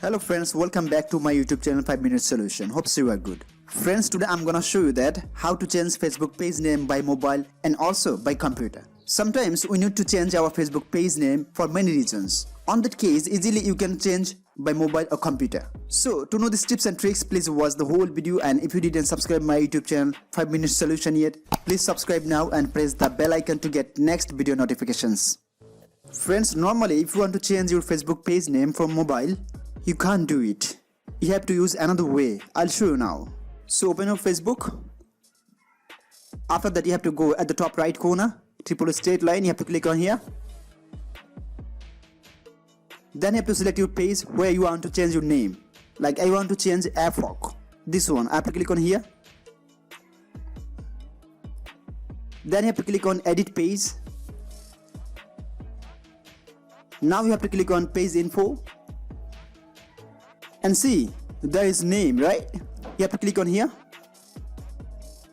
Hello friends, welcome back to my YouTube channel 5 Minute Solution. Hopes you are good. Friends, today I'm gonna show you that how to change Facebook page name by mobile and also by computer. Sometimes we need to change our Facebook page name for many reasons. On that case, easily you can change by mobile or computer. So to know these tips and tricks, please watch the whole video, and if you didn't subscribe my YouTube channel 5 Minute Solution yet, please subscribe now and press the bell icon to get next video notifications. Friends, normally if you want to change your Facebook page name from mobile, you can't do it. You have to use another way. I'll show you now. So open your Facebook. After that, you have to go at the top right corner, triple straight line, you have to click on here. Then you have to select your page where you want to change your name. Like I want to change AFOC. This one, I have to click on here. Then you have to click on edit page. Now you have to click on page info. And see, there is name, right? You have to click on here.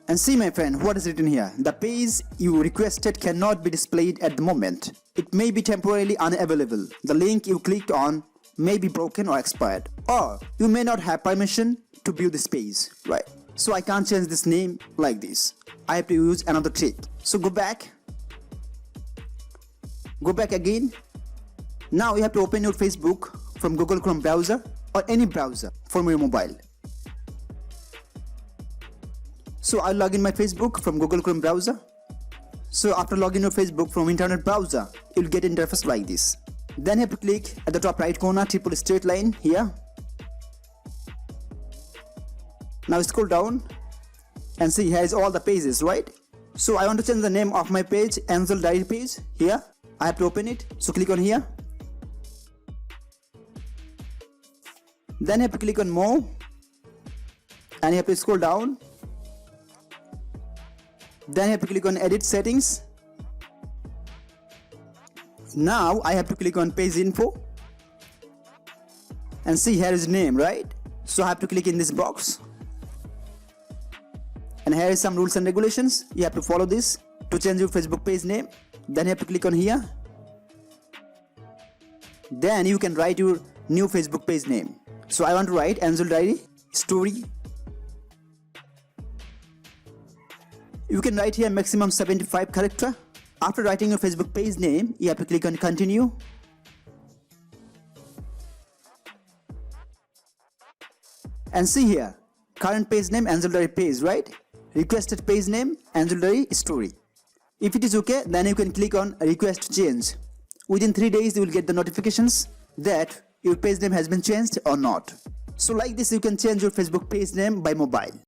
And see, my friend, what is written here? The page you requested cannot be displayed at the moment. It may be temporarily unavailable. The link you clicked on may be broken or expired. Or you may not have permission to view this page, right? So I can't change this name like this. I have to use another trick. So go back. Go back again. Now you have to open your Facebook from Google Chrome browser or any browser from your mobile. So I'll log in my Facebook from Google Chrome browser. So after logging your Facebook from internet browser, you'll get interface like this. Then you have to click at the top right corner, triple straight line here. Now scroll down and see, here is all the pages, right? So I want to change the name of my page, Angel Diary page. Here I have to open it, so click on here. Then you have to click on more and you have to scroll down. Then you have to click on edit settings. Now I have to click on page info and see, here is name, right? So I have to click in this box, and here is some rules and regulations. You have to follow this to change your Facebook page name. Then you have to click on here. Then you can write your new Facebook page name. So I want to write Angel Diary Story. You can write here maximum 75 character. After writing your Facebook page name, you have to click on continue. And see here, current page name Angel Diary page, right? Requested page name Angel Diary Story. If it is okay, then you can click on request change. Within 3 days, you will get the notifications that your page name has been changed or not. So like this, you can change your Facebook page name by mobile.